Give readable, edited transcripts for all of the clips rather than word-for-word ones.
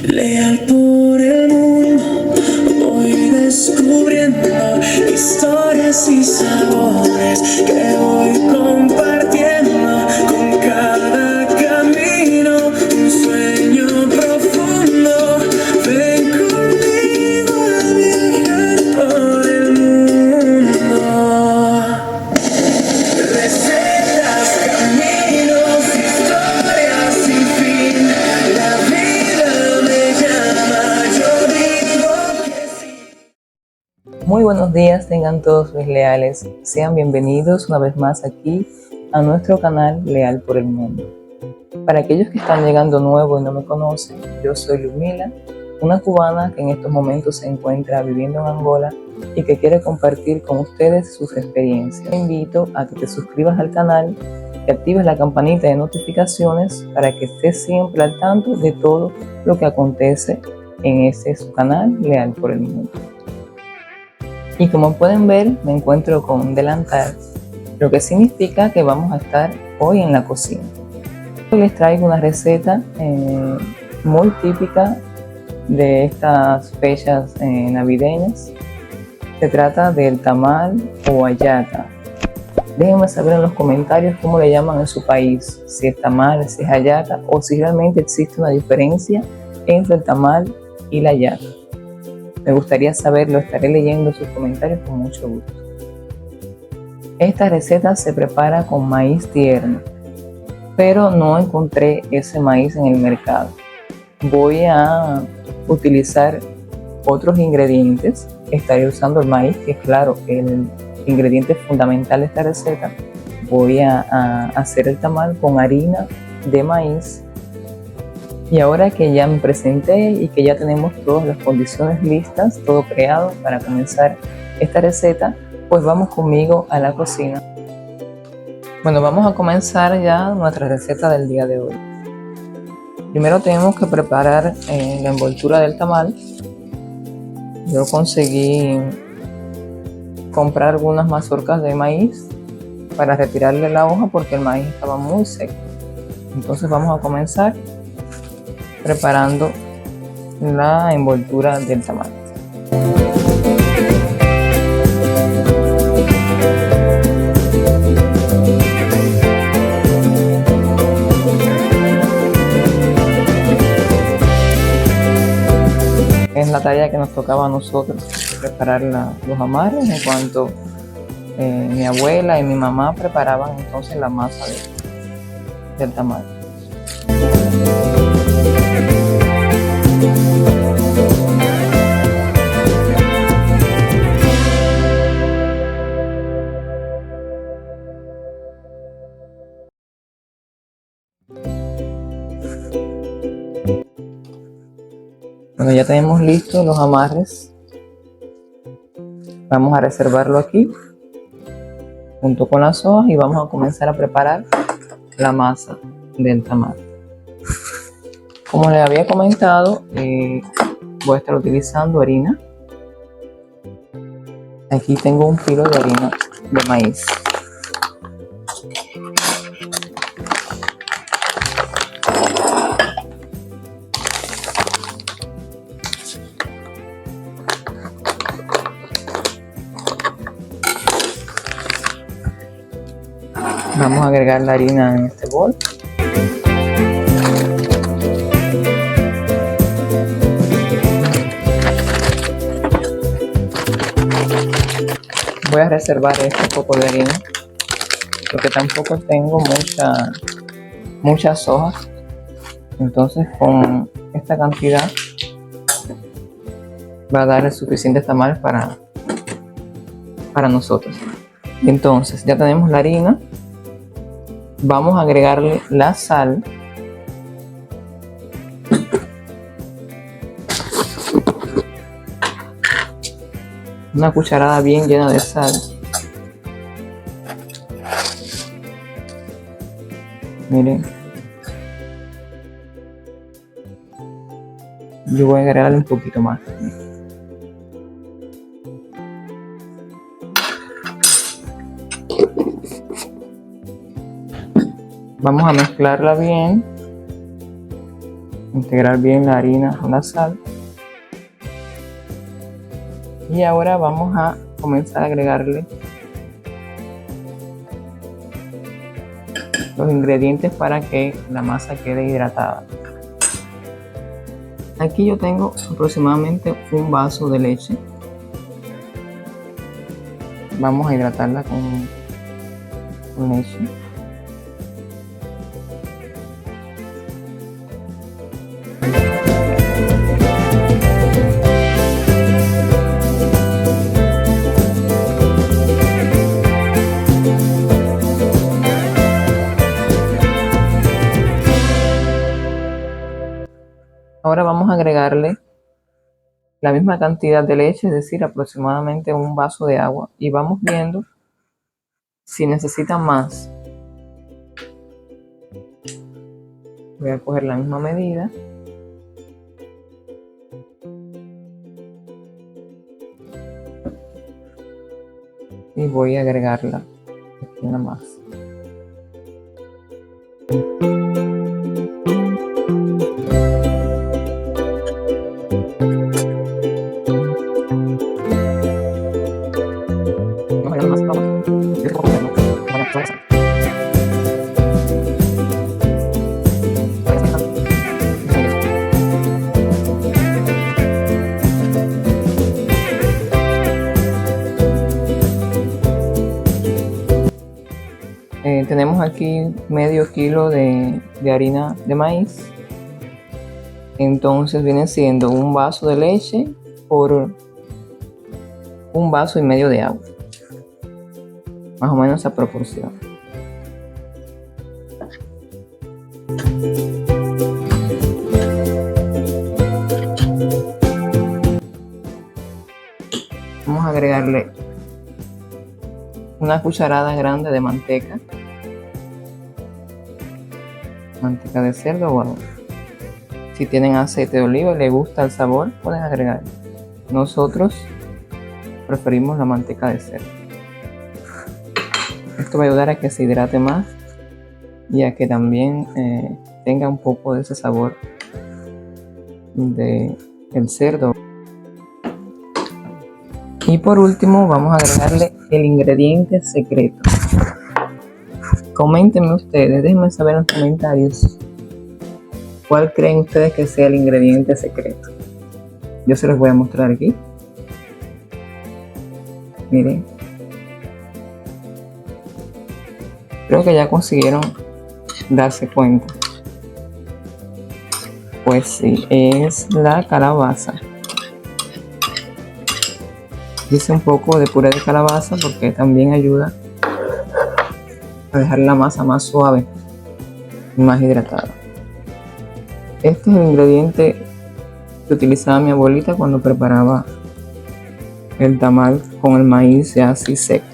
Leal por el mundo, voy descubriendo historias y sabores que voy compartiendo con cada camino. Un sueño profundo, ven conmigo a viajar por el mundo. Recetas, caminos, historias sin fin. La vida me llama, yo digo que sí. Muy buenos días tengan todos mis leales. Sean bienvenidos una vez más aquí a nuestro canal Leal por el Mundo. Para aquellos que están llegando nuevos y no me conocen, yo soy Ludmila, una cubana que en estos momentos se encuentra viviendo en Angola y que quiere compartir con ustedes sus experiencias. Te invito a que te suscribas al canal, que actives la campanita de notificaciones para que estés siempre al tanto de todo lo que acontece en este su canal Leal por el Mundo. Y como pueden ver, me encuentro con un delantal, lo que significa que vamos a estar hoy en la cocina. Hoy les traigo una receta muy típica de estas fechas navideñas. Se trata del tamal o hallaca. Déjenme saber en los comentarios cómo le llaman en su país, si es tamal, si es hallaca o si realmente existe una diferencia entre el tamal y la hallaca. Me gustaría saberlo, estaré leyendo sus comentarios con mucho gusto. Esta receta se prepara con maíz tierno, pero no encontré ese maíz en el mercado. Voy a utilizar otros ingredientes. Estaré usando el maíz, que es claro, el ingrediente fundamental de esta receta. Voy a hacer el tamal con harina de maíz. Y ahora que ya me presenté y que ya tenemos todas las condiciones listas, todo creado para comenzar esta receta, pues vamos conmigo a la cocina. Bueno, vamos a comenzar ya nuestra receta del día de hoy. Primero tenemos que preparar la envoltura del tamal. Yo conseguí comprar algunas mazorcas de maíz para retirarle la hoja porque el maíz estaba muy seco. Entonces vamos a comenzar preparando la envoltura del tamal. Es la tarea que nos tocaba a nosotros, preparar los amarres, en cuanto mi abuela y mi mamá preparaban entonces la masa del tamal. Bueno, ya tenemos listos los amarres. Vamos a reservarlo aquí junto con las hojas y vamos a comenzar a preparar la masa del tamal. Como les había comentado, voy a estar utilizando harina. Aquí tengo 1 kilo de harina de maíz. Vamos a agregar la harina en este bol. Voy a reservar este poco de harina porque tampoco tengo muchas hojas. Entonces con esta cantidad va a dar el suficiente tamal para nosotros. Entonces ya tenemos la harina. Vamos a agregarle la sal. Una cucharada bien llena de sal. Miren. Yo voy a agregarle un poquito más. Vamos a mezclarla bien. Integrar bien la harina con la sal. Y ahora vamos a comenzar a agregarle los ingredientes para que la masa quede hidratada. Aquí yo tengo aproximadamente un vaso de leche. Vamos a hidratarla con leche. Ahora vamos a agregarle la misma cantidad de leche, es decir, aproximadamente un vaso de agua, y vamos viendo si necesita más. Voy a coger la misma medida y voy a agregarla aquí en la masa. Tenemos aquí medio kilo de harina de maíz. Entonces viene siendo un vaso de leche por un vaso y medio de agua. Más o menos esa proporción. Vamos a agregarle una cucharada grande de manteca de cerdo, bueno, si tienen aceite de oliva y les gusta el sabor, pueden agregar. Nosotros preferimos la manteca de cerdo. Esto va a ayudar a que se hidrate más y a que también tenga un poco de ese sabor del cerdo. Y por último vamos a agregarle el ingrediente secreto. Coméntenme ustedes, déjenme saber en los comentarios cuál creen ustedes que sea el ingrediente secreto. Yo se los voy a mostrar aquí. Miren. Creo que ya consiguieron darse cuenta. Pues sí, es la calabaza. Hice un poco de puré de calabaza porque también ayuda a dejar la masa más suave y más hidratada. Este es el ingrediente que utilizaba mi abuelita cuando preparaba el tamal con el maíz ya así seco.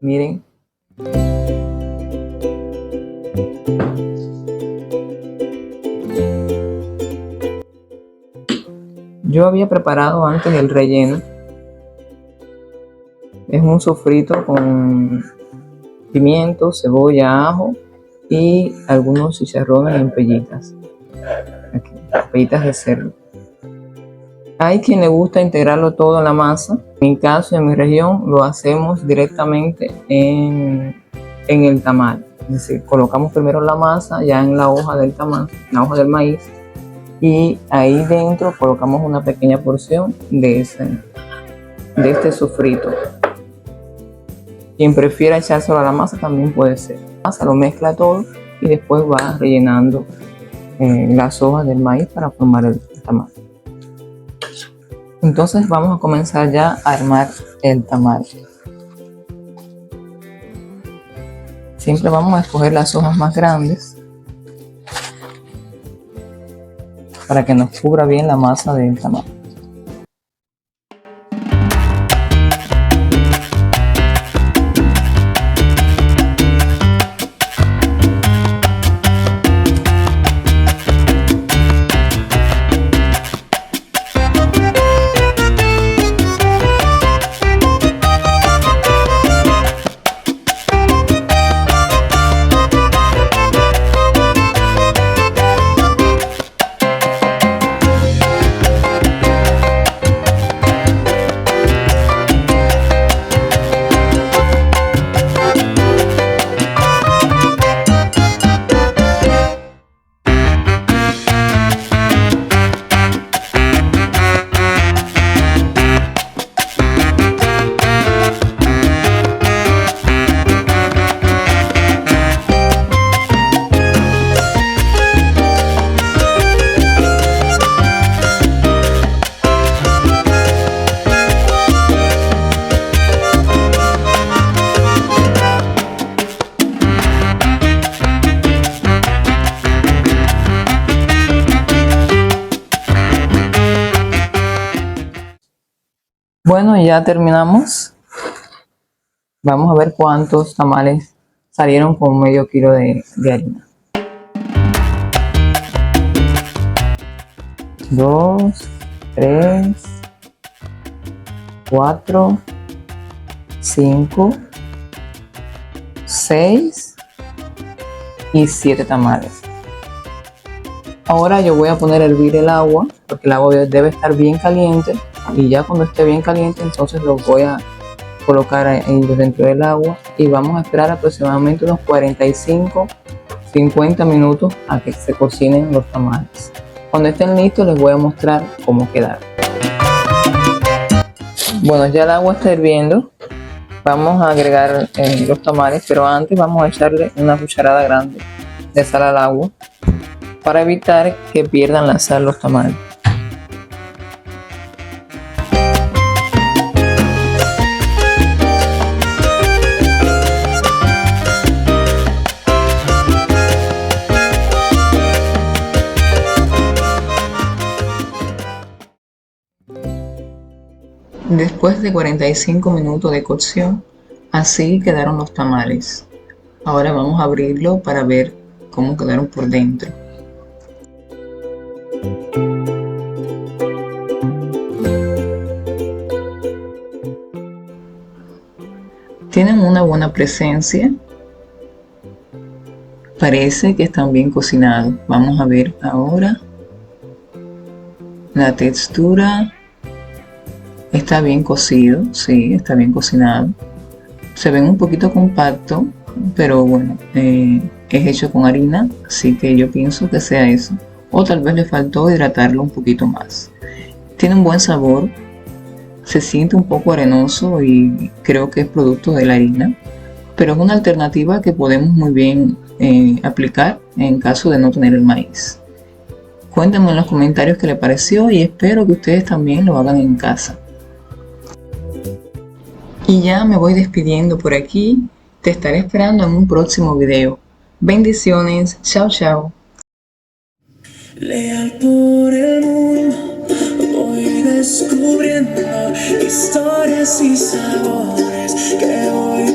Miren. Yo había preparado antes el relleno. Es un sofrito con pimiento, cebolla, ajo y algunos chicharrones en pellitas. Aquí, pellitas de cerdo. Hay quien le gusta integrarlo todo en la masa. En mi caso, en mi región, lo hacemos directamente en el tamal. Es decir, colocamos primero la masa ya en la hoja del tamal, la hoja del maíz, y ahí dentro colocamos una pequeña porción de este sofrito. Quien prefiera echárselo a la masa también puede ser. La masa lo mezcla todo y después va rellenando las hojas del maíz para formar el tamal. Entonces vamos a comenzar ya a armar el tamal. Siempre vamos a escoger las hojas más grandes para que nos cubra bien la masa del tamal. Bueno, ya terminamos. Vamos a ver cuántos tamales salieron con medio kilo de harina. 2, 3, 4, 5, 6 y 7 tamales. Ahora yo voy a poner a hervir el agua, porque el agua debe estar bien caliente, y ya cuando esté bien caliente entonces los voy a colocar ahí dentro del agua y vamos a esperar aproximadamente unos 45-50 minutos a que se cocinen los tamales. Cuando estén listos les voy a mostrar cómo quedaron. Bueno, ya el agua está hirviendo. Vamos a agregar los tamales, pero antes vamos a echarle una cucharada grande de sal al agua para evitar que pierdan la sal los tamales. Después de 45 minutos de cocción, así quedaron los tamales. Ahora vamos a abrirlo para ver cómo quedaron por dentro. Tienen una buena presencia. Parece que están bien cocinados. Vamos a ver ahora la textura. Está bien cocido, sí, está bien cocinado. Se ven un poquito compactos, pero bueno, es hecho con harina, así que yo pienso que sea eso. O tal vez le faltó hidratarlo un poquito más. Tiene un buen sabor, se siente un poco arenoso y creo que es producto de la harina, pero es una alternativa que podemos muy bien aplicar en caso de no tener el maíz. Cuéntenme en los comentarios qué les pareció y espero que ustedes también lo hagan en casa. Y ya me voy despidiendo por aquí. Te estaré esperando en un próximo video. Bendiciones. Chao, chao. Leal por el mundo, voy descubriendo historias y sabores que voy